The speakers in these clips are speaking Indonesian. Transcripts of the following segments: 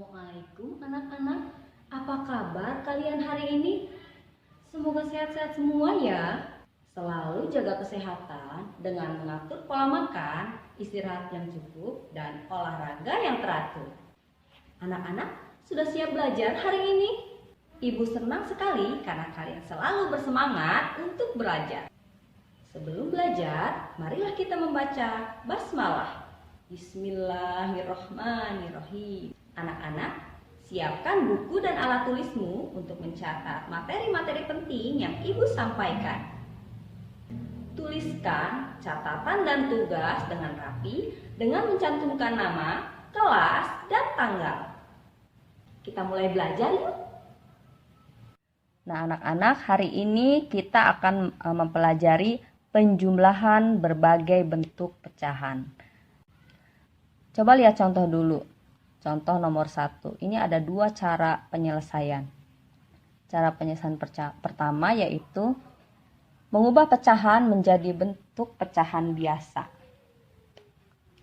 Assalamualaikum anak-anak. Apa kabar kalian hari ini? Semoga sehat-sehat semua ya. Selalu jaga kesehatan dengan mengatur pola makan, istirahat yang cukup, dan olahraga yang teratur. Anak-anak sudah siap belajar hari ini? Ibu senang sekali karena kalian selalu bersemangat untuk belajar. Sebelum belajar, marilah kita membaca basmalah. Bismillahirrohmanirrohim. Anak-anak, siapkan buku dan alat tulismu untuk mencatat materi-materi penting yang ibu sampaikan. Tuliskan catatan dan tugas dengan rapi dengan mencantumkan nama, kelas, dan tanggal. Kita mulai belajar yuk. Nah, anak-anak, hari ini kita akan mempelajari penjumlahan berbagai bentuk pecahan. Coba lihat contoh dulu. Contoh nomor 1. Ini ada dua cara penyelesaian. Cara penyelesaian pertama yaitu mengubah pecahan menjadi bentuk pecahan biasa.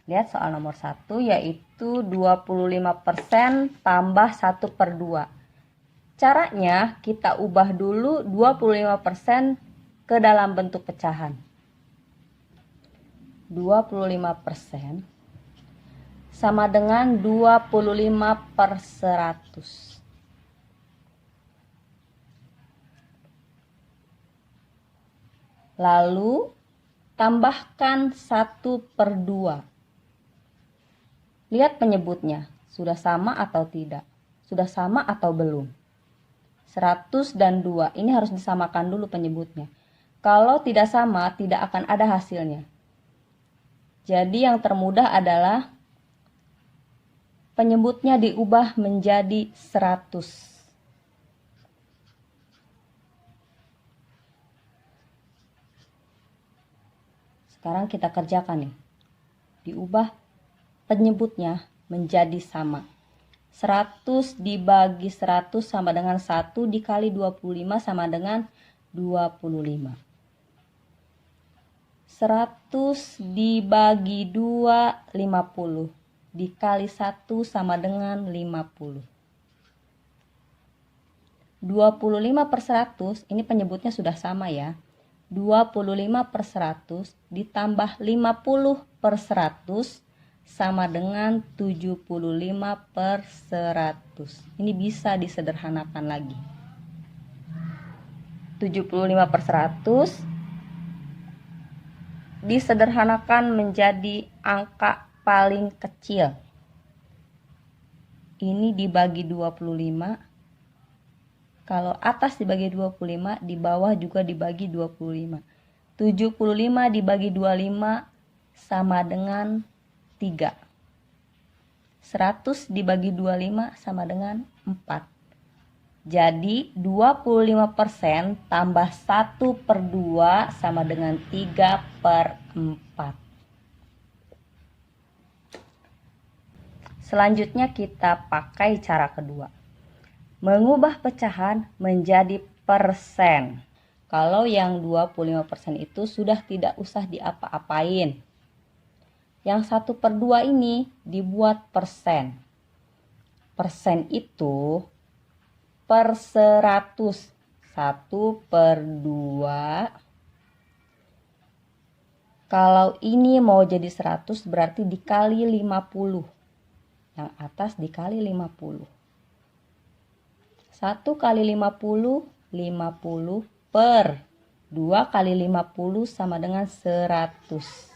Lihat soal nomor 1 yaitu 25% tambah 1/2. Caranya kita ubah dulu 25% ke dalam bentuk pecahan. 25% sama dengan 25/100. Lalu tambahkan 1/2. Lihat penyebutnya, sudah sama atau tidak? Sudah sama atau belum? 100 dan 2, ini harus disamakan dulu penyebutnya. Kalau tidak sama, tidak akan ada hasilnya. Jadi yang termudah adalah penyebutnya diubah menjadi 100. Sekarang kita kerjakan nih. Diubah penyebutnya menjadi sama. 100 dibagi 100 sama dengan 1 dikali 25 sama dengan 25. 100 dibagi 2, 50. Dikali 1 sama dengan 50. 25/100, ini penyebutnya sudah sama ya. 25/100 ditambah 50/100 sama dengan 75/100. Ini bisa disederhanakan lagi. 75/100 disederhanakan menjadi angka paling kecil. Ini dibagi 25. Kalau atas dibagi 25, di bawah juga dibagi 25. 75 dibagi 25 sama dengan 3. 100 dibagi 25 sama dengan 4. Jadi 25% tambah 1/2 sama dengan 3/4. Selanjutnya kita pakai cara kedua. Mengubah pecahan menjadi persen. Kalau yang 25% itu sudah tidak usah diapa-apain. Yang 1/2 ini dibuat persen. Persen itu per 100. 1/2. Kalau ini mau jadi 100 berarti dikali 50. Yang atas dikali 50. 1 kali 50, 50 per 2 kali 50 sama dengan 100.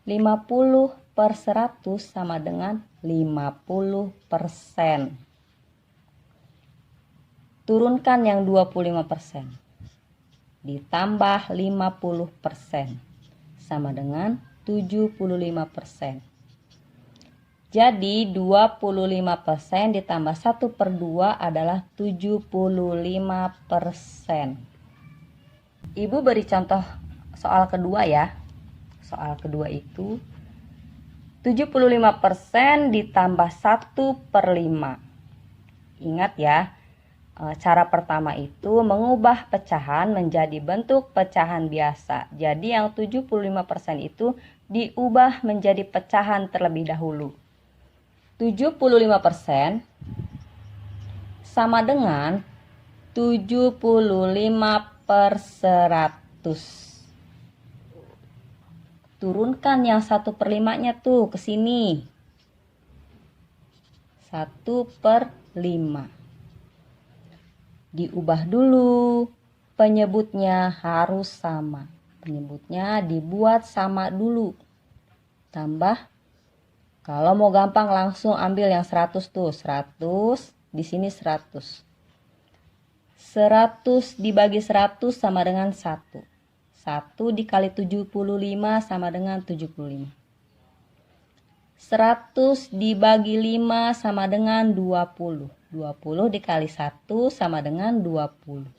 50/100 sama dengan 50%. Turunkan yang 25%. Ditambah 50% sama dengan 75%. Jadi 25% ditambah 1/2 adalah 75%. Ibu beri contoh soal kedua ya. Soal kedua itu 75% ditambah 1/5. Ingat ya, cara pertama itu mengubah pecahan menjadi bentuk pecahan biasa. Jadi yang 75% itu diubah menjadi pecahan terlebih dahulu. 75% sama dengan 75/100. Turunkan yang 1/5-nya tuh ke sini. 1/5. Diubah dulu. Penyebutnya harus sama. Penyebutnya dibuat sama dulu. Tambah. Kalau mau gampang langsung ambil yang 100 tuh. 100, di sini 100. 100 dibagi 100 sama dengan 1. 1 dikali 75 sama dengan 75. 100 dibagi 5 sama dengan 20. 20 dikali 1 sama dengan 20.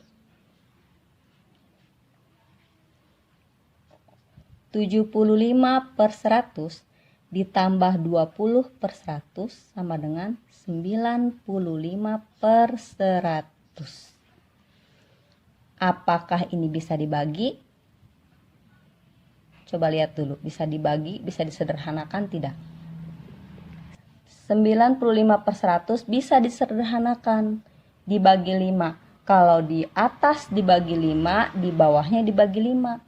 75/100 ditambah 20/100 sama dengan 95/100. Apakah ini bisa dibagi? Coba lihat dulu, bisa dibagi, bisa disederhanakan tidak? 95/100 bisa disederhanakan, dibagi 5. Kalau di atas dibagi 5, di bawahnya dibagi 5.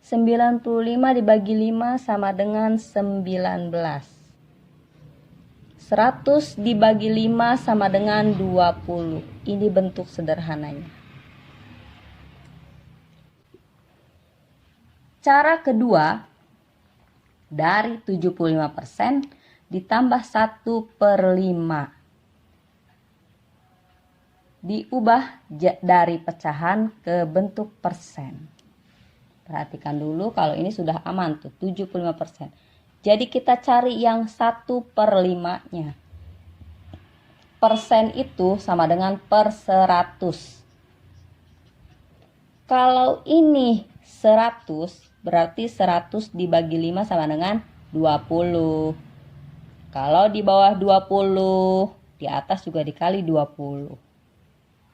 95 dibagi 5 sama dengan 19. 100 dibagi 5 sama dengan 20. Ini bentuk sederhananya. Cara kedua, dari 75% ditambah 1/5. Diubah dari pecahan ke bentuk persen. Perhatikan dulu, kalau ini sudah aman tuh, 75%. Jadi kita cari yang 1/5-nya. Persen itu sama dengan per 100. Kalau ini 100, berarti 100 dibagi 5 sama dengan 20. Kalau di bawah 20, di atas juga dikali 20.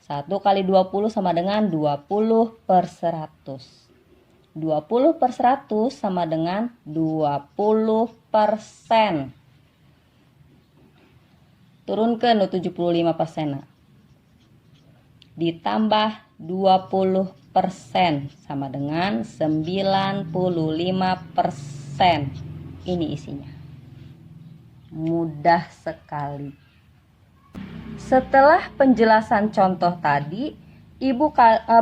1 kali 20 sama dengan 20/100. 20/100 sama dengan 20%. Turunkan 75%. Ditambah 20% sama dengan 95%. Ini isinya. Mudah sekali. Setelah penjelasan contoh tadi, Ibu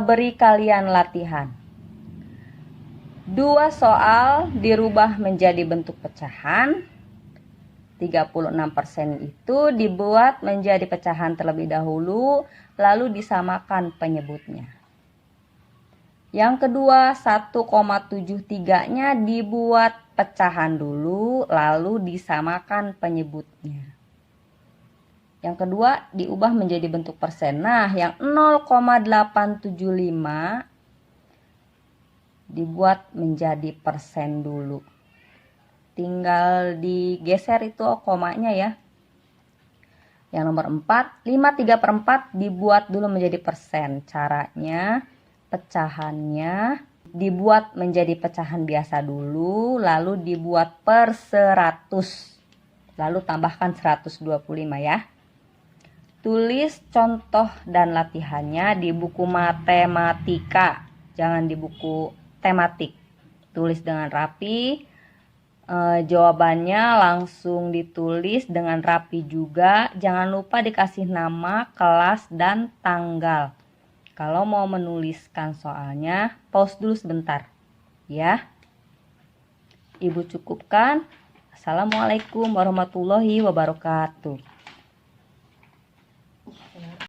beri kalian latihan. 2 soal dirubah menjadi bentuk pecahan. 36% itu dibuat menjadi pecahan terlebih dahulu, lalu disamakan penyebutnya. Yang kedua, 1,73-nya dibuat pecahan dulu, lalu disamakan penyebutnya. Yang kedua, diubah menjadi bentuk persen. Nah, yang 0,875 dibuat menjadi persen dulu. Tinggal digeser itu komanya ya. Yang nomor 4, 5/3/4 dibuat dulu menjadi persen. Caranya, pecahannya dibuat menjadi pecahan biasa dulu, lalu dibuat per 100. Lalu tambahkan 125 ya. Tulis contoh dan latihannya di buku matematika, jangan di buku tematik. Tulis dengan rapi. Jawabannya langsung ditulis dengan rapi juga. Jangan lupa dikasih nama, kelas, dan tanggal. Kalau mau menuliskan soalnya, pause dulu sebentar. Ya. Ibu cukupkan. Assalamualaikum warahmatullahi wabarakatuh.